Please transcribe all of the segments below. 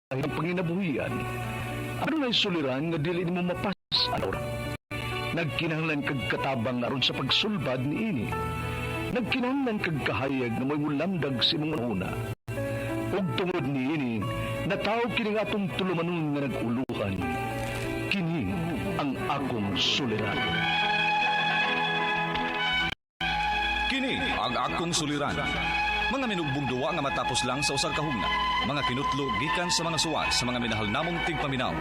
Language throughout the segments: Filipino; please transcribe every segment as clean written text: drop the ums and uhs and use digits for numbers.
ang panginabuhian. Ano na suliran nga dili mo mapas anor. Nagkinahanglan kag katabang aron sa pagsulbad ni ini. Nagkinahanglan kag kahayag na may mulamdag si mga una. Ug tungod ni ini, natawag kini nga atong tulumanon nga nag-uluhan. Kini ang akong suliran. Kini ang akong suliran. Mga minugbong duwa nga matapos lang sa usang kahugna. Mga kinutlo gikan sa mga suwat sa mga minahal namong tigpaminaw.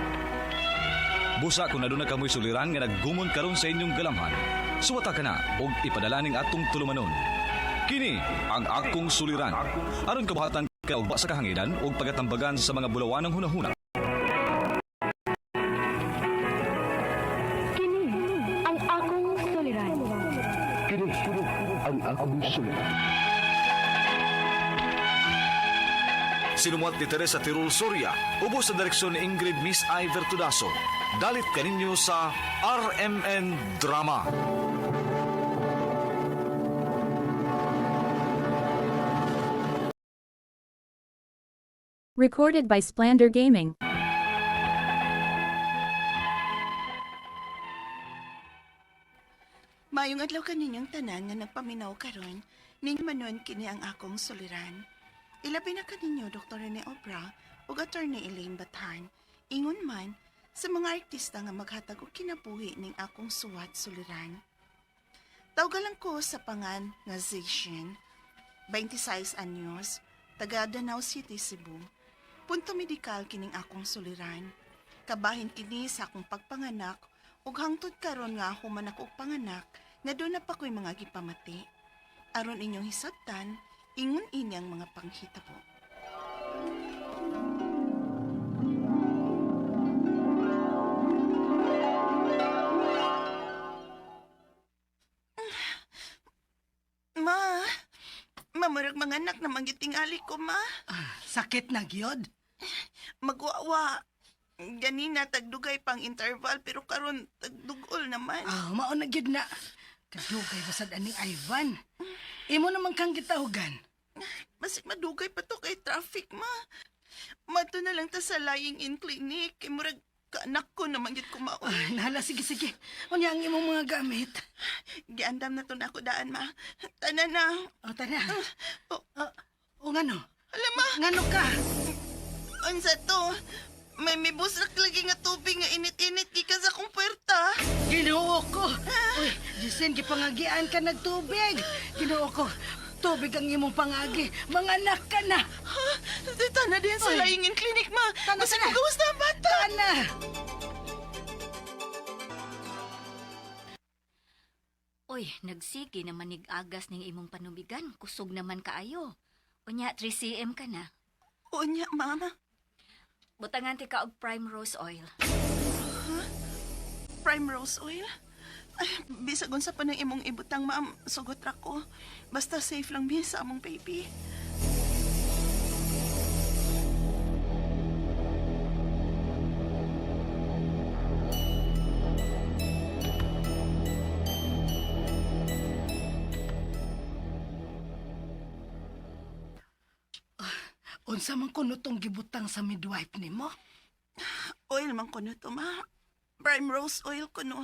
Busa kung naduna kamoy suliran nga naggumon karon sa inyong galamhan. Suwata ka na og ipadala ning atong tulumanon. Kini ang akong suliran. Aron kabuhatan ka og sa kahanginan og pagatambagan sa mga bulawanong hunahuna. Kini ang akong suliran. Kini ang akong suliran. Sinumuat ni Teresa Tirul Soria, ubos sa direksyon ni Ingrid Miss Iver Tudaso. Dalit kaninyo sa RMN Drama. Recorded by Splander Gaming. Mayong adlaw kaninyong tanan nga nagpaminaw karon, ning manon kini ang akong suliran. Ilabi na kaninyo Dr. Rene Obra ug Attorney Elaine Bathan. Ingon man sa mga artista nga maghatag og kinabuhi ning akong suwat suliran. Tawgalan ko sa pangan nga Zishin, 26 anyos, taga Danau City, Cebu. Punto medikal kining akong suliran. Kabahin kini sa akong pagpanganak ug hangtod karon nga human ako og panganak nga doon na pa ko'y mga gipamati. Aron inyong hisabtan, ingon ini ang mga panghitabo. Mamurag mga anak na mangitingali ko, ma. Sakit na gyud. Magwawa. Ganina, tagdugay pang interval, pero karon tagdugol naman. Mao na gyud na. Kadugay basad aning Ivan. Imo naman kang gitahugan. Basig madugay pa to kay traffic, ma. Mato na lang ta sa lying-in clinic. Kay murag kaanak ko naman gid kumaon. Nahala, sige. Unya ang imong mga gamit. Giandam na to na ako daan, ma. Tanan na. Tana. Oh, Ngano? alam, ma. Ngano ka? Unsa to? May busrak lagi nga tubig nga init-init gikan sa akong puwerta. Ginoo ko. Uy, Jisen, gipangagian ka nagtubig. Ginoo ko. Tubig ang imong pangagi. Mga anak ka na. Ha? Tana din sa Uy. lying-in clinic, ma. Tana, Basig tana. magawas na ang bata. Tana. Uy, nagsige naman nig-agas ning imong panubigan. Kusog naman kaayo. Unya, 3 cm ka na. Unya, mama. Butangan ti ka og prime rose oil. Prime rose oil? Ay, bisag unsa pa ng imong ibutang, ma'am. Sugot ra ko. Basta safe lang biya sa among baby. Unsa man kuno tong gibutang sa midwife nimo? Oil man ko to, ma. Prime rose oil ko no.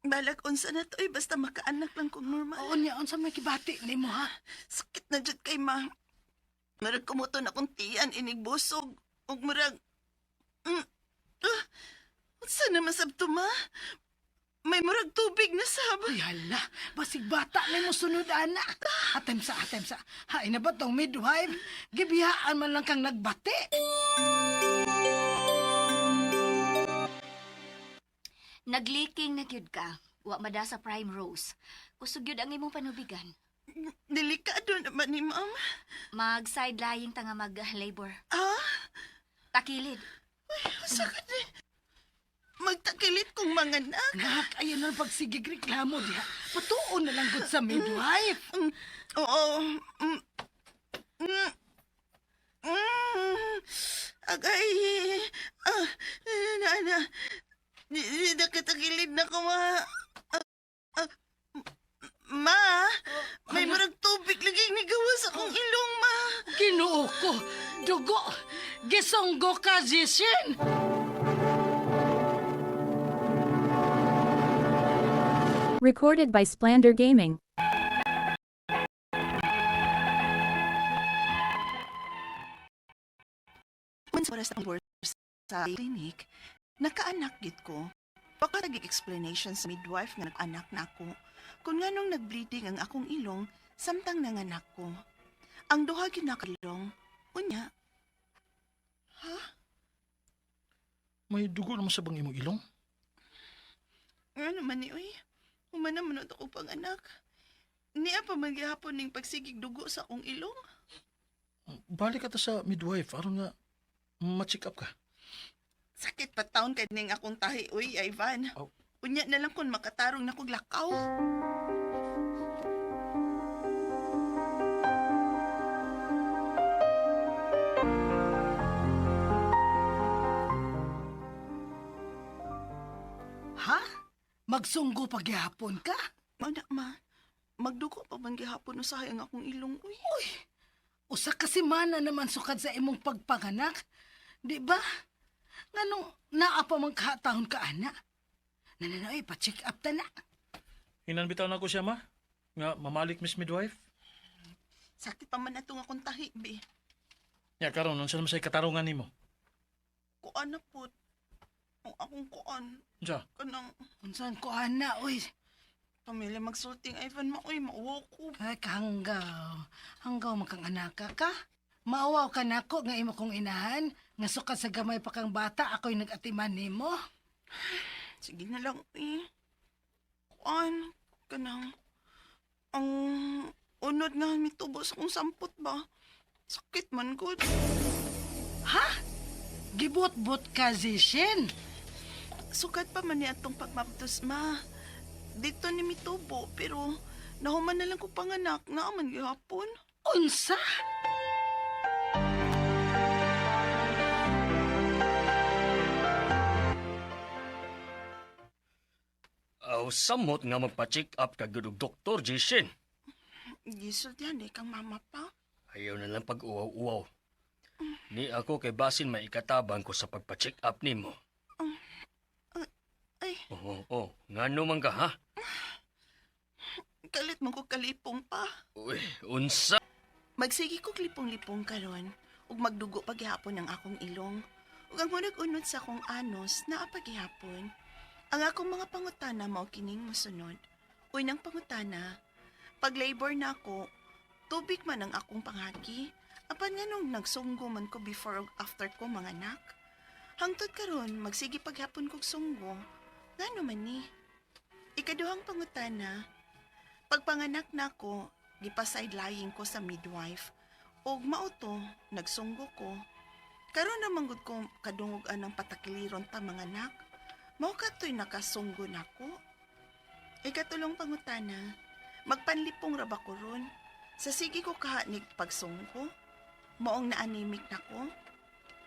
Balag unsa na to, basta makaanak lang kong normal. Unya, unsa may kibati nimo ha? Sakit na jud kay ma. Murag kumuton akong tiyan, inigbusog. Ug murag... unsa na masabto, ma? May murag tubig na sab. Ay, hala. Basig bata na mo sunod, anak. Atem sa. Hain na ba tong midwife? Gibiyaan man lang kang nagbati. Nagliking na gyud ka. Wa mada sa prime rose. Kusog gyud ang imong panubigan. Delikado naman ni ma'am. Mag-side lying ta nga mag-labor. Ah? Takilid. Sakit na. Magtakilit kong mga anak. Nak, ayun ang pagsigig reklamo diha. Patuon na lang gud sa midwife. Oo. Agay. Nakatagilid na ko, ma. Ma, may murag tubig lagi ni gawas akong ilong, ma. Ginoo ko, dugo. Gisonggo ka, Jisin. Recorded by Splander Gaming. Once oras ang work sa clinic, nakaanak gid ko. Baka naging explanation sa midwife nga nag-anak na ako. Kung nga nung nag-bleeding ang akong ilong, samtang nanganak ko. Ang duha ginakalong, unya. May dugo naman sa bang imong ilong? Ano man ni, uy? Humana manod ako pang anak. Niya pa magyapon ning pagsigig dugo sa akong ilong. Balik ka ta sa midwife, aron nga ma-check up ka. Sakit pa taon kay ning akong tahi, uy, Ivan. Oh. Unya na lang kung makatarong na kog lakaw. Ha? Magsunggo pagyapon ka? Anak, ma. Magdugo pa bang gihapon usahay ang akong ilong, uy? Usa ka semana naman sukad sa imong pagpanganak. Di ba? Nganong naa pa man kahatahon ka, ana? Nananoy, pa-check up ta na. Hinanbitaw na ko siya, ma. Nga mamalik, Miss Midwife. Sakit pa man atong akong tahi, be. Ya, karon, unsa naman sa'y katarungan nimo? Kuan na po. Ang akong kuan. Unsa? Kanang Unsan ko, ana, uy. pamilya magsulting, Ivan, ma, uy, mauwa ko. Ay, kahanggaw. Hanggaw makang anak ka? Maawaw ka nako nga imo kong inahan. Nga sukad sa gamay pa kang bata, ako'y nag-atiman nimo. Sige na lang, uy. Kuan. Kanang ang unod nga mitubo sa kong sampot ba? Sakit man, good. Ha? Gibot-bot ka, Zishin. Sukat pa man niya itong pagmaptos, ma. Dito ni mitubo, pero nahuman na lang ko panganak na aman gihapon. Unsa? Aw, samot nga magpa-check up kag gud og Dr. Jishin. Gisod yan eh, kang mama pa. Ayaw na lang pag-uwaw-uwaw. Ni ako kay basin maikatabang ko sa pagpa-check up nimo. Ay, Oo, ngano man ka ha? kalit mo ko kalipong pa. Uy, unsa? Magsigi ko lipong-lipong karon ug magdugo paghihapon ang akong ilong. Ug ang unod sa akong anos naa paghihapon. Ang akong mga pangutana mao kining mosunod. Unang pangutana, pag labor na ako, tubig man ang akong panghagi. Apan nga nung nagsunggo man ko before ug after ko mga anak. Hangtod karon magsigi paghapon kog sunggo. Ngano man ni? Ikaduhang pangutana, pagpanganak na ako, gipa-sidelaying ko sa midwife. Og mauto, nagsunggo ko. Karon naman gud ko kadungogan ng patakiliron ta mga anak. Mao katoy nakasunggo nako. Ikatulong pangutana, magpanlipong ra ba ko ron? Sa sige ko kahanig pagsunggo, maong na-anemic nako.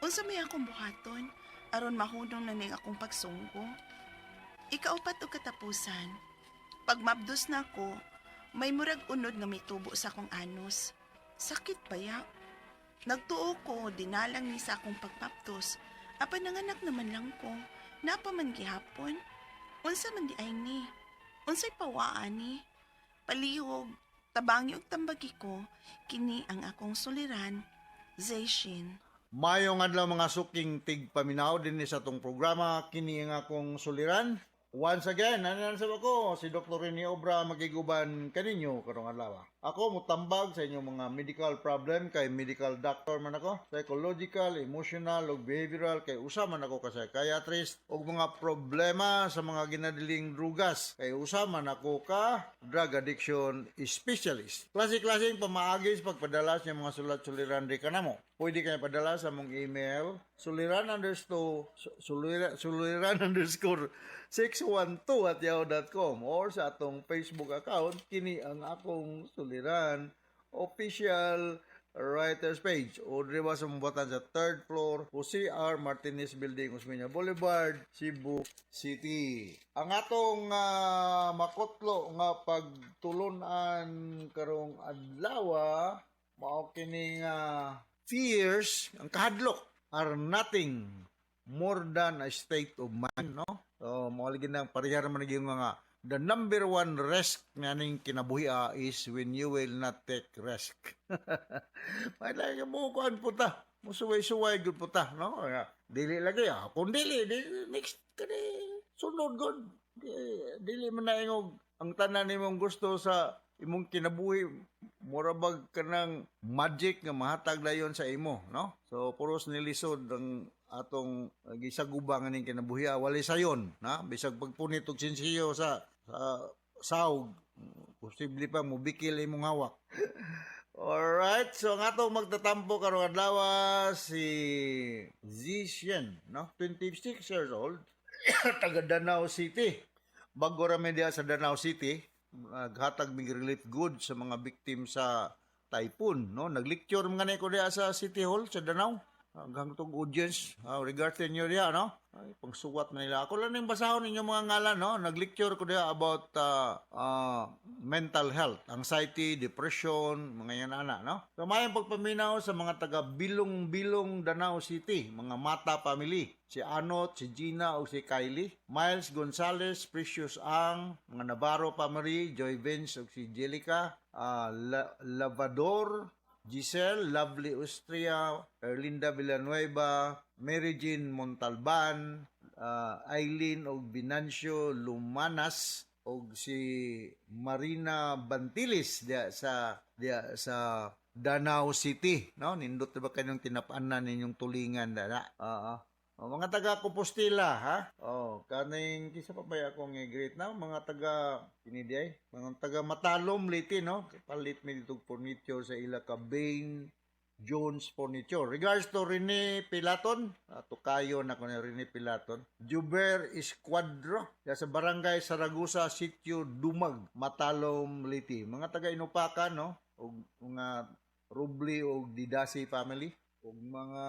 Unsa may akong buhaton aron mahunong na ning akong pagsunggo. Ikaupat og katapusan, pag mabdos na ako, may murag unod nga mitubo sa akong anos. Sakit ba ya? Nagtuo ko, dinalang ni sa akong pagmaptos. Apan nanganak naman lang ko, napaman gihapon. Unsa man di ay ni? Unsay pawaan ni? Palihog, tabangi og tambagi ko, kini ang akong suliran, Zayshin. Mayong adlaw mga suking tigpaminaw din sa tong programa kini ang akong suliran. Once again, nanan sa ako si Dr. Rene Obra magiguban kaninyo karong adlaw. Ako mutambag sa inyong mga medical problem kay medical doctor man ako, psychological, emotional ug behavioral kay usa man ako ka psychiatrist ug mga problema sa mga ginadiling drugas kay usa man ako ka drug addiction specialist. Klase-klaseng pamaagi sa pagpadala sa mga sulat-suliran di kanamo. Pwede kayo padala sa mong email suliran_612@yahoo.com or sa atong Facebook account kini ang akong suliran official writer's page. O diba sa mabatan sa 3rd floor, Jose R. Martinez Building, Osmeña Boulevard, Cebu City. Ang atong makotlo nga pagtulunan karong adlaw, mao kining fears, ang kahadlok are nothing more than a state of mind, no? So, mawalagin na parehara man yung mga the number one risk nga ning kinabuhi is when you will not take risk. May lagi mo kuan puta. Musuway-suway gud puta, no? Dili lagi kung dili next kani sunod gud. Dili man na ingog ang tanan nimong gusto sa imong kinabuhi, mura bag kanang magic nga mahatag dayon sa imo, no? So puros nilisod ang atong gisagubang ning kinabuhi, wali sayon, na bisag pagpunit og sinsiyo sa sahog, posible pa mo bikil imong hawak. Alright, so ang atong magtatampo karong adlaw si Zishen, no? 26 years old, taga Danau City. Bago ra media sa Danau City, naghatag mig relief goods sa mga victim sa typhoon, no? Naglecture mga ko diya sa City Hall sa Danau. Hanggang tong audience, regarding nyo diya, no? Ay, pangsuwat na nila. Ako lang yung basahon ninyo mga ngalan, no? Nag-lecture ko diya about mental health, anxiety, depression, mga yan ana, no? So, mayang pagpaminaw sa mga taga Bilong-Bilong Danau City, mga Mata family. Si Anot, si Gina, o si Kylie. Miles Gonzalez, Precious Ang, mga Navarro family, Joy Vince, o si Jelica, Lavador, Giselle, Lovely Austria, Erlinda Villanueva, Mary Jean Montalban, Eileen og Binancio Lumanas, og si Marina Bantilis dia sa Danau City, no? Nindot ba kanyang tinap-anan ninyong tulingan dana? Mga taga Compostela, ha? Kaning kisa pa ba akong i-greet na? Mga taga Piniday, mga taga Matalom liti, no? Palit mi dito furniture sa ila ka Bain Jones Furniture. Regards to Rene Pilaton, tukayo na ko ni Rene Pilaton. Juber Esquadro, sa Barangay Saragusa, Sitio Dumag, Matalom liti. Mga taga Inupakan, no? Og mga Rubli og Didasi family, og mga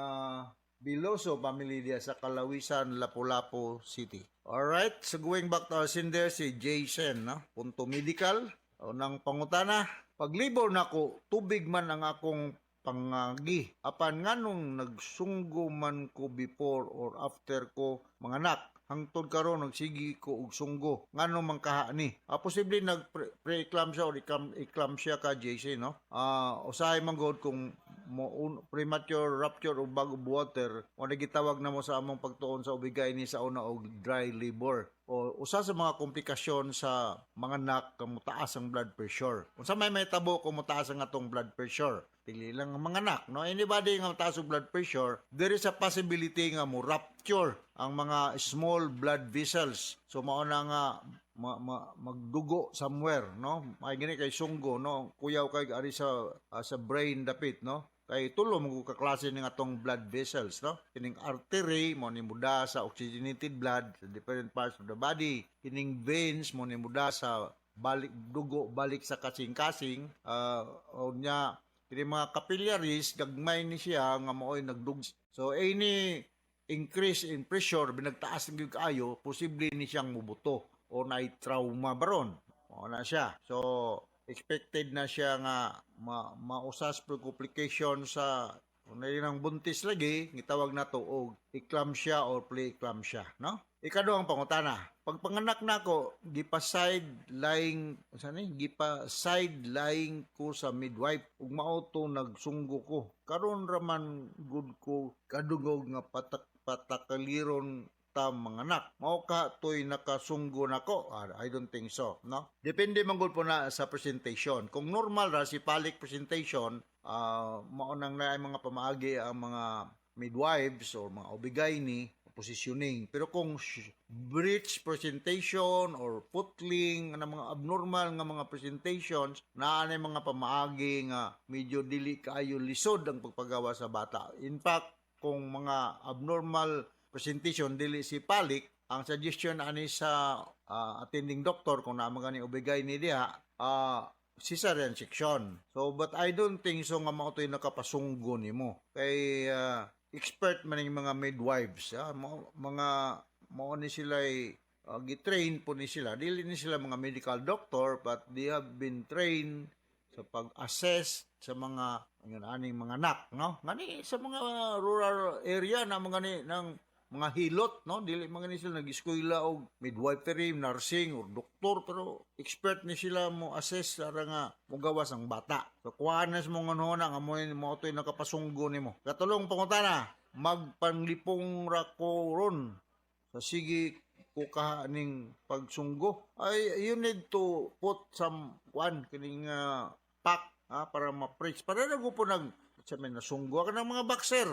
Biloso family dia sa Kalawisan, Lapu-Lapu City. Alright, so going back to our sender, si Jason, no? Punto medical, unang pangutana, paglibor nako, tubig man ang akong pangagi. Apan nganong nagsunggo man ko before or after ko manganak. Hangtod karon nagsigi ko og sunggo. Ngano man kaha ni? Posible nag pre-eclampsia or eclampsia ka JC, no? Usahay man god kung premature rupture o bag of water o nagitawag na mo sa among pagtuon sa ubigay ni sa una og dry labor. O usa sa mga komplikasyon sa mga anak kung mutaas ang blood pressure. Unsa may tabo kung mutaas ang atong blood pressure? Pili lang ang mga anak, no? Anybody nga mataas ang blood pressure, there is a possibility nga mo rupture ang mga small blood vessels. So mao na nga magdugo somewhere, no? May gini kay sunggo, no? Kuyaw kay ari sa brain dapit, no? Kay tulo mo kaklase ning atong blood vessels, no? Kining artery mo ni muda sa oxygenated blood sa different parts of the body. Kining veins mo ni muda sa dugo balik sa kasing-kasing. O nya kini mga capillaries gagmay ni siya nga maoy nagdug. So any increase in pressure binagtaas ng kaayo, posible ni siyang mubuto o nay trauma baron. O na siya. So expected na siya nga mausas pro complication sa unang buntis lagi, gitawag na to og eclampsia or pre-eclampsia, no? Ikado ang pangutana. Pag panganak nako, gipa-sideline ko sa midwife ug mao to nagsunggo ko. Karon raman good ko kadungog nga patakaliron ta manganak. Mao ka toy nakasunggo nako? I don't think so, no? Depende man gud po na sa presentation. Kung normal ra si phallic presentation, mao nang naay mga pamaagi ang mga midwives or mga obigaini positioning. Pero kung breech presentation or footling na mga abnormal nga mga presentations, naanay mga pamaagi nga medyo dili kaayo lisod ang pagpagawa sa bata. In fact, kung mga abnormal presentation dili si phallic, ang suggestion ani sa attending doctor kung na mga ni obigay ni diha, cesarean section. So, but I don't think so nga mao to'y nakapasunggo nimo. Kay expert man yung mga midwives. Mao ni sila gitrain po ni sila. Dili ni sila mga medical doctor, but they have been trained sa pag-assess sa mga aning mga anak, no? Ngani sa mga rural area na mga ni ng mga hilot, no? Dili mga ni sila nag-eskwela og midwifery, nursing or doktor, pero expert ni sila mo assess para nga mogawas ang bata. So kuhaan na sa mga nona nga mo to'y nakapasunggo nimo. Katulong pangutana, magpanglipong ra ko ron sa sige ko kahaning pagsunggo. You need to put some kining pack para ma-preach. Para na po nasunggo ka ng mga boxer.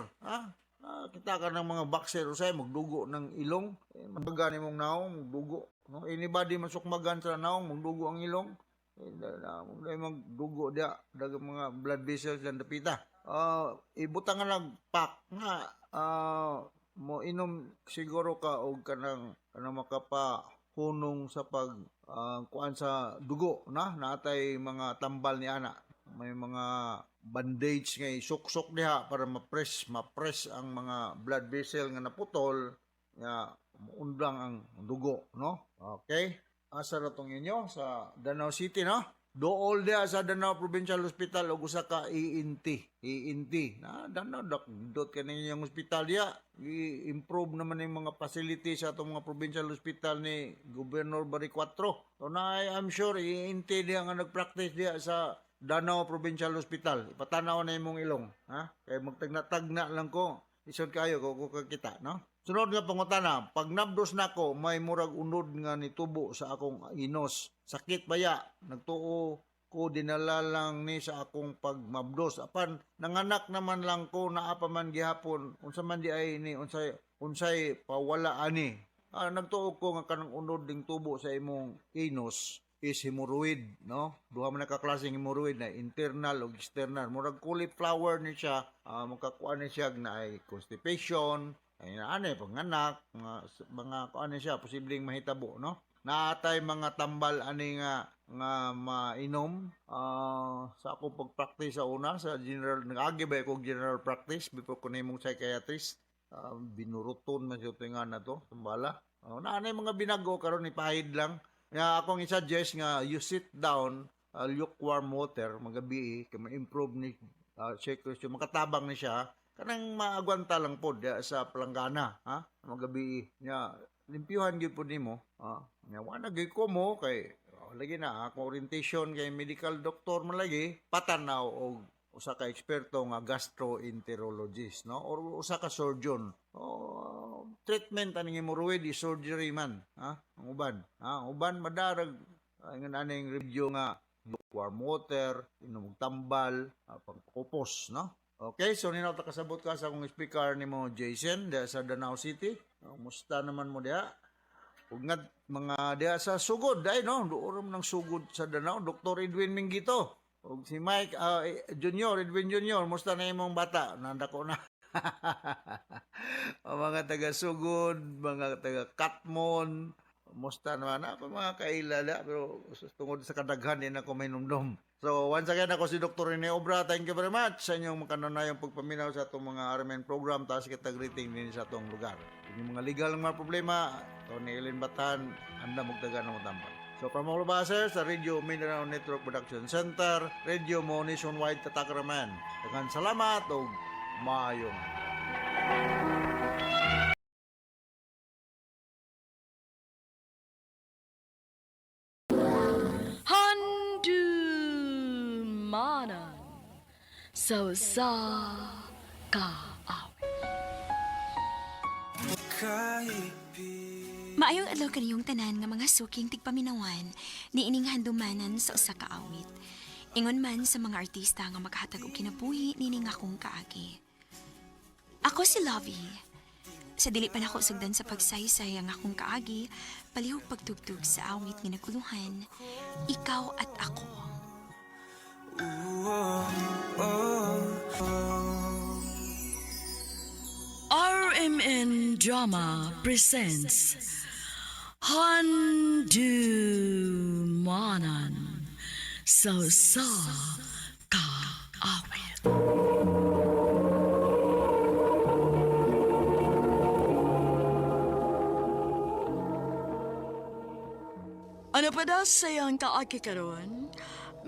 Kita ka ng mga boxer usay magdugo ng ilong. Magani mong naong magdugo. No? Anybody masukmagan sa naong magdugo ang ilong. Magdugo dia dagang mga blood vessels dan dapita. Ibutang nga nag-pack nga mo inom siguro ka og kanang makapahunong sa kuan sa dugo na natay mga tambal ni ana. May mga bandage nga isuksok diha para ma-press ang mga blood vessel nga naputol nga maundang ang dugo, no? Okay? Asa ra tong inyo sa Danau City, no? Dool dia sa Danau Provincial Hospital og usa ka ENT na Danau dot kaning yung hospital dia i-improve naman yung mga facilities sa atong mga provincial hospital ni Governor Bari 4. So na I'm sure ENT dia nga nagpractice dia sa Danau Provincial Hospital. Ipatanaw na imong ilong, ha? Kay magtagna-tagna lang ko. Isod kayo ko kakita, no? Sunod nga pangutana, pag nabdos nako may murag unod nga nitubo sa akong inos. Sakit baya, nagtuo ko dinala lang ni sa akong pagmabdos. Apan nanganak naman lang ko naa pa man gihapon. Unsa man di ay ni unsay pawala ani. Nagtuo ko nga kanang unod ding tubo sa imong inos is hemorrhoid, no? Duha man ka klaseng hemorrhoid na internal ug external. Murag cauliflower ni siya, makakuan ni siya na ay constipation, ay panganak, mga kuan ni siya posibleng mahitabo, no? Naatay mga tambal ani nga mainom sa ako pag-practice sa una sa general nag-agi ba ko general practice before ko nimong psychiatrist. Binuruton man siya tinga na to, tumbala. Naanay mga binago karon ni pahid lang. Nga akong i-suggest nga you sit down lukewarm water magabi kay ma-improve ni checkers yung makatabang ni siya kanang maagwanta lang pod sa palanggana ha magabi nya limpyuhan gyud pod nimo nya wala gyud ko mo kay lagi na ako orientation kay medical doctor man lagi patanaw og usa ka eksperto nga gastroenterologist, no? Or usa ka surgeon. Treatment aning hemorrhoid is surgery man, ha? Ang uban madarag ang aning review nga lukewarm water, inom og tambal, pagkupos, no? Okay, so ninaw ta kasabot ka sa akong speaker nimo Jason sa Danau City. Musta naman mo diha? Ug mga diha sa sugod dai no, duorom ng sugod sa Danau, Dr. Edwin Mingito. O si Mike Junior, Edwin Junior, musta na imong bata? Nandako na. O mga taga-sugod, mga taga-Katmon, musta naman ako mga kailala, pero tungod sa kadaghan din ako may numdum. So once again, ako si Dr. Rene Obra. Thank you very much sa inyong makananayang pagpaminaw sa itong mga RMN program, taas kita greeting din sa itong lugar. Kung yung mga legal ng mga problema, ito ni Ellen Batan, anda magdagan ng matambal. So from all of us sa Radio Mindanao Network Production Center, Radio mo nationwide Tatakraman. Daghang salamat o maayong. Handumanan sa kaawit. Maayong adlaw kaniyong tanan nga mga suking tigpaminawan ni ining handumanan sa usa ka awit. Ingon man sa mga artista nga makahatag og kinabuhi nining akong kaagi. Ako si Lovey. Sa dili pa nako sugdan sa pagsaysay ang akong kaagi, palihog pagtugtog sa awit nga nagkuluhan, ikaw at ako. RMN Drama presents Handumanan So kaawit. Ano pa daw sayang kaagi karon?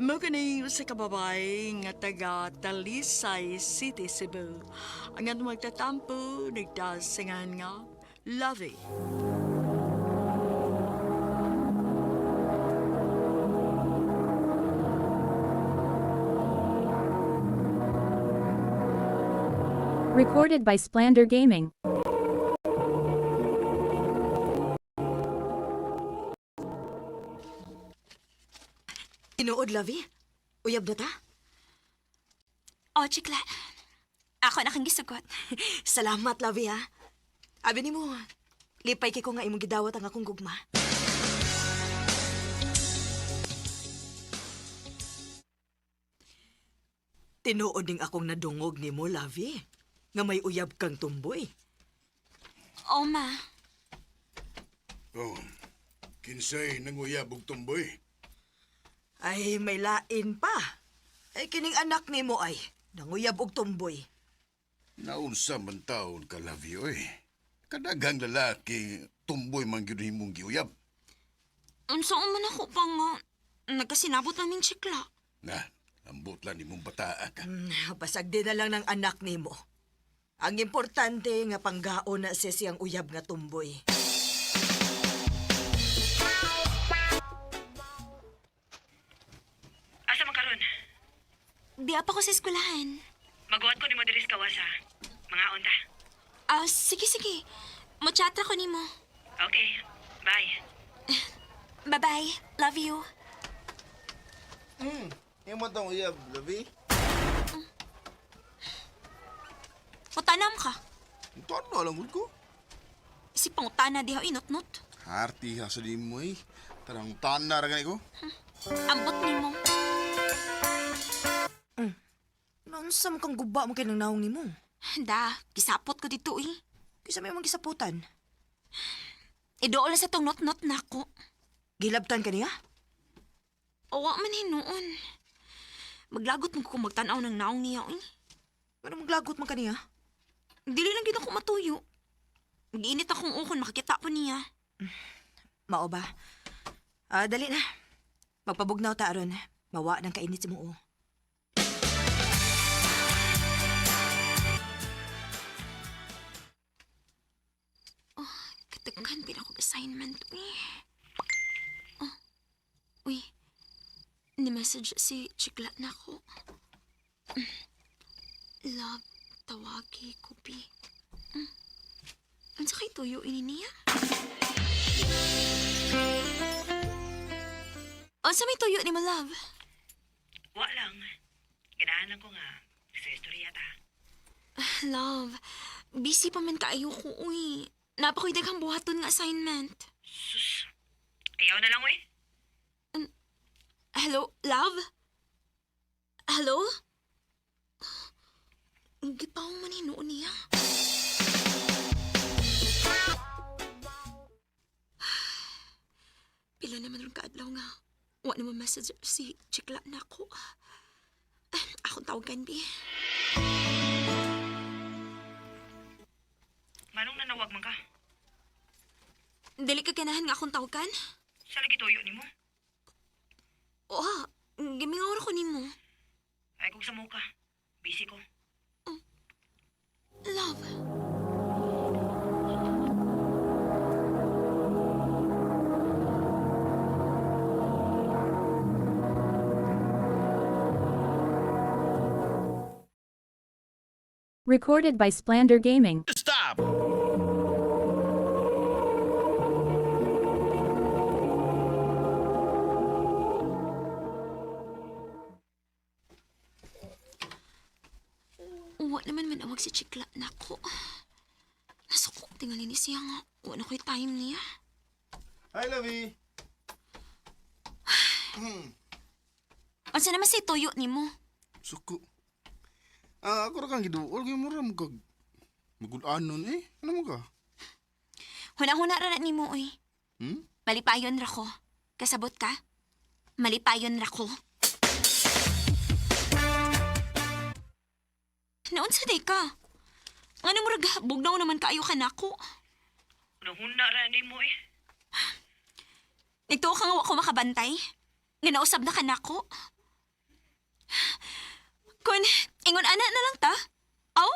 Mo kani sa kababay nga taga Talisay City, Cebu. Ang atong magtatampo, nagdasingan nga, Lovey. Recorded by Splander Gaming. Tinuod, Lovey? Uyab na ta? O, chikla. Ako na kang gisugot. Salamat, Lovey, ha? Abi ni mo, lipay kay ko nga imong gidawat ang akong gugma. Tinuod ning akong nadungog ni mo, Lovey. Nga may uyab kang tumboy. O, ma. Oh, kinsay nanguyab og tumboy? Ay, may lain pa. Ay, kining anak ni mo ay nanguyab og tumboy. Naunsa man taon ka, Lavi, oy. Kadaghang lalaki, tumboy man gyud himong giuyab. Unsa man ako pa nga. Nagkasinabot namin chikla. Na, ambot lang nimong bataa ka. Pasag din na lang ng anak ni mo. Ang importante nga panggaon na siya siyang uyab nga tumboy. Asa man karon? Di pa ko sa eskwelahan. Magawat ko ni mo diris kawasa. Mga onda. Sige. Mochatra ko nimo. Okay, bye. Bye-bye. Love you. Yung mo tong uyab, Labi? Utanam ka. Ito ano lang ko? Si pangutana diha inot-not. Harti ha sa di mo eh. Tarang tana ra gani ko. Ambot nimo. Nansam kang guba mo kinang naong ni mo. Da, gisapot ko dito eh. Kisa may mga gisaputan. Idool na sa tong not-not na ako. Gilabtan ka niya? Awa man hinuon. Maglagot mo kung magtanaw ng naong niya eh. Ano maglagot man ka niya? Dili lang gid ako matuyo. Mag-init akong ukon, makakita pa niya. Mao ba? Dali na. Magpabugnaw ta aron. Mawa ng kainit si mo. Katagan pin ako assignment. Uy. Ni-message si Chikla na ako. Love, tawagi, kupi. Ang sakay tuyo ini niya? Ang sa may tuyo ni mo, love? Wa lang. Ganahan ko nga. Sa istorya ta. Love, busy pa man kaayo ko, uy. Napakoy daghang buhaton nga assignment. Sus. Ayaw na lang, we. Hello, love? Hello? Gipaw man hinuon niya. Pila naman rin kaadlaw nga. Wa naman message si Chikla na ako. Akong tawagan, bi. Manong nanawag man ka? Dili ka ganahan nga akong tawagan? Sa lagi tuyo ni mo? Oo, gimingawar ko ni mo. Ay, kung sa mo ka. Busy ko. Love. Recorded by Splander Gaming. Stop! Wa naman manawag si Chikla na ako. Nasukok tingali ni siya nga. Wa na ko'y time niya. Hi, Labi. Ansa naman si tuyo ni mo? Suko. Ako ra kang giduol kay mura mo kag magulanon eh. Ano mo ka? Hunang-huna ra na ni mo, uy. Malipayon ra ko. Kasabot ka? Malipayon ra ko. Naunsa day ka? Nga mo raghabog na naman kaayo ka nako. Nahuna rani mo eh. Nagtuo ka nga wa ko makabantay. Nga nausab na ka nako. Kun, ingon ana na lang ta. Aw,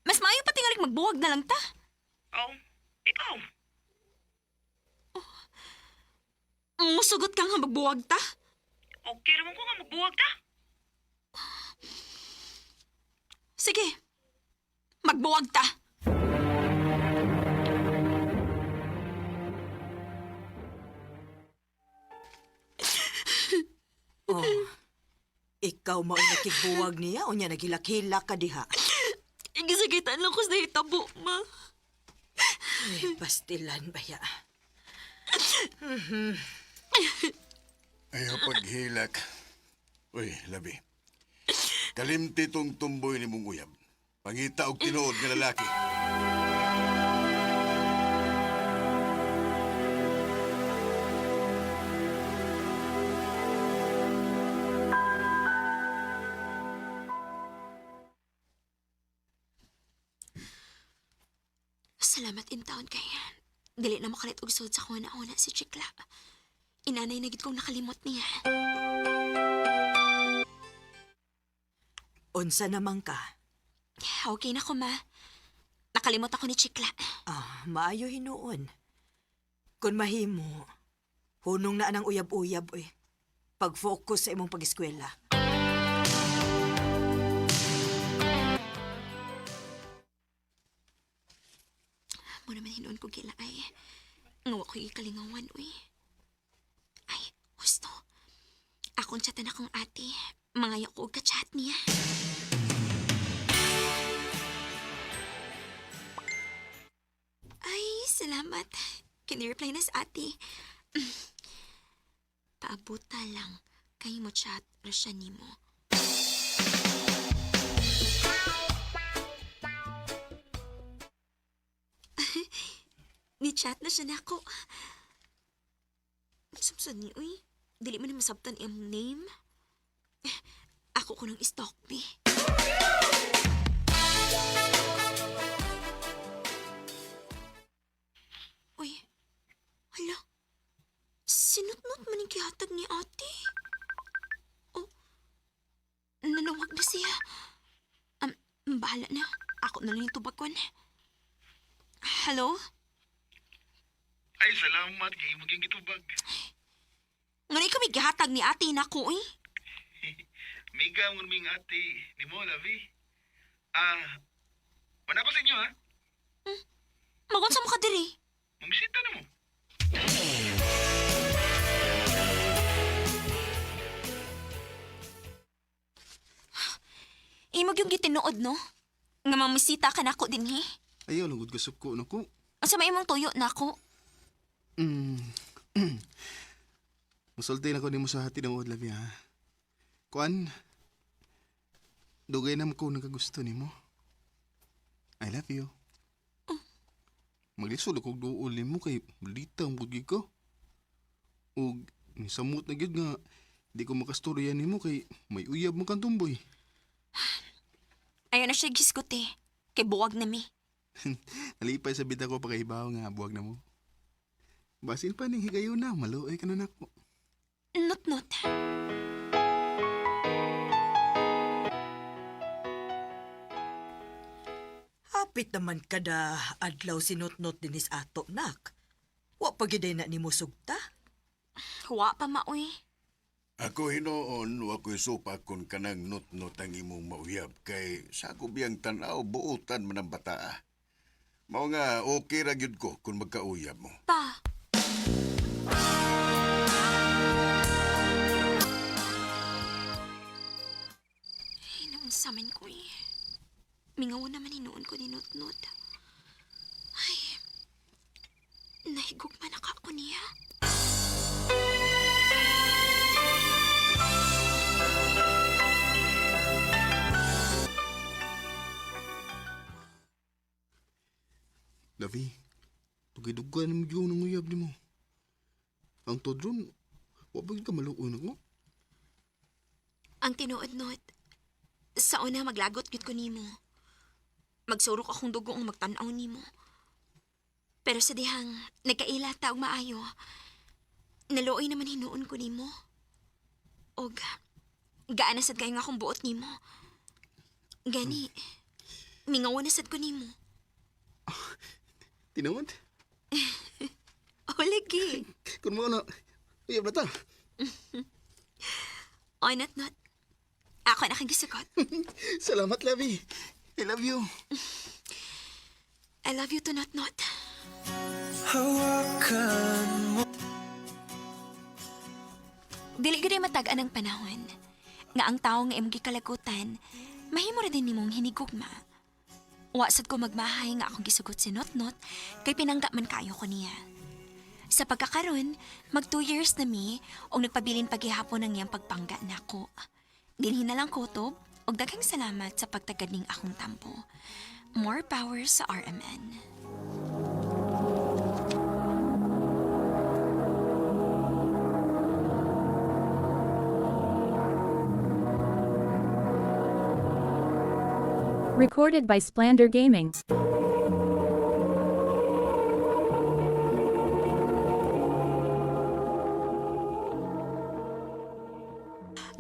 mas maayo pa tingalig magbuwag na lang ta. Oh, ikaw. Musugot ka nga magbuwag ta. Okay naman ko nga magbuwag ta. Sige, magbuwag ta. Oh, ikaw mao nakigbuwag niya o niya nagilak-hilak ka diha? Igisagitan lang ko sa hitabo, ma. Ay, pastilan ba ya? Ayaw paghilak. Uy, labi. Kalimti tong tumboy ni mong uyab. Pangita og tinuod nga lalaki. Salamat in taon kay. Dili na makalit og sud sa kuna-una si Chikla. Inanay na gid kong nakalimot niya. Unsa naman ka? Okay na ko, ma. Nakalimot ako ni Chikla. Ah, maayo hinuon. Kung mahimo, hunong na anang uyab-uyab, oy. Pag-focus sa imong pag-eskwela. Mo naman hinuon ko kila ay. Ngawa ko ikalingawan, uy. Ay, gusto. Akong chatan akong ate. Mangaya ko og ka-chat niya. Ay, salamat. Kini-reply na sa ate. Paabuta lang. Kay mo chat, rasya ni mo. Ni-chat na siya na ako. Samsad ni, uy. Dili mo na masabtan iyang name. Ako ko nang stalk ni. Uy, hala. Sinutnot man yung kihatag ni ate. Oh, nanawag na siya. Bahala na. Ako na lang yung tubakon. Hello? Ay, salamat. Kaya maging gitubag. Ngunit kami gihatag ni ate na ko, eh. Miga mo naming ate. Ni mo, labi. Wala pa sa inyo, ha? Magunsa mo ka diri? Mamisita na mo. Imog yung gitinuod, no? Nga mamisita ka na ako din, eh. Ayaw, lagod gasap ko na ko. Asa may imong tuyo na ako? Masulti na ko ni mo sa hati ng labi, ha? Kuan, dugay naman ko nagkagusto ni mo. I love you. Maglisod ako doon mo kay malita ang budgig ko. O nisamot na gyud nga di ko makastorya ni mo kay may uyab mo kang tumboy. Ayaw na siya gisgot, eh. Kay buwag na mi. Nalipay sa bita ko pa kay ibaw nga buwag na mo. Basin pa ning higayon na, maluoy ka na nako. Not. Hapit naman kada adlaw sinutnot dinis ato, nak. Wa pagiday na ni mo sugta. Wa pa, maoy. Ako hinoon, wa ko'y supa kung kanang nut-nut ang imong mauyab kay sa ako biyang tanaw buutan man ang bata. Mao nga okay ra gyud ko kung magkauyab mo. Pa. Ay, naunsaman ko, eh. Mingaw naman hinuon ko ni Nut-Nut. Ay, nahigog man ako niya. Lavi, tugay-dugan mo yun ang uyab ni mo. Ang todron, wabag ka maluoy na ko. Ang tinuod-not, sa una maglagot gid ko nimo. Magsurok akong dugo ang magtanaw nimo. Pero sa dihang nagkailata og maayo, naluoy naman hinuon ko nimo. Og gaan na sad kayo nga akong buot nimo. Gani, mingawan na sad ko nimo. Tinawad? O, lagi. Kung mga na, uyab na ta. O, not. Ako na kang gisukot. Salamat, Labi. I love you. I love you to not. Hawakan mo. Dili gid matagaan ang panahon. Nga ang tao nga imong gikalagutan, mahimo ra din nimong hinigugma. Wasad ko magmahay nga akong gisugot si Not, kay pinangga man kayo ko niya. Sa pagkakaroon, mag 2 years na mi, og nagpabilin paghihapon ng iyang pagpangga nako. Dinhi na lang kutob, og daghang salamat sa pagtagad ning akong tampo. More power sa RMN. Recorded by Splander Gaming.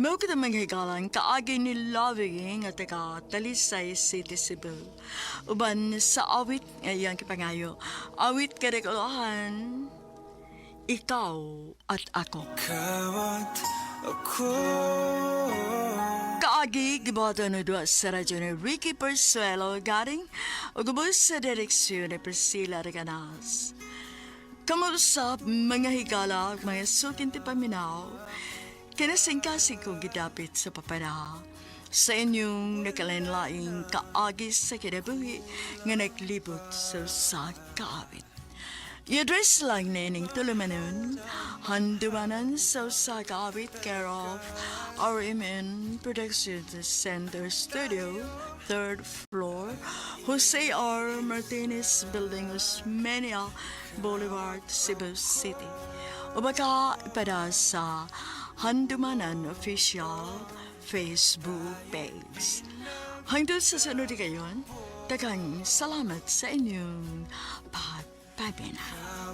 Mao kita manghigalan kaagi ni Loving at taga Talisay City, Cebu. Uban sa awit ngayon kipangayo. Awit karegulahan. Ikaw at ako. Kawat ako. Kaagi giboto no duwa sa radyo ni Ricky Persuelo garing o gubos sa direksyon ni Priscilla Reganas. Kamusta mga higala mga sukin ti paminaw. Kinasingkasing kong gidapit sa papara sa inyong nakalanlaing kaagis sa kinabuhi nga naglibot sa kaawit. I-address lang na ining tulumanon, handumanan sa kaawit care of RMN Production Center Studio, 3rd floor, Jose R. Martinez Building, Osmeña Boulevard, Cebu City. O baka ipada sa Handumanan Official Facebook page. Hanggang sa sunod kayon, daghang salamat sa inyong pagpapinaw.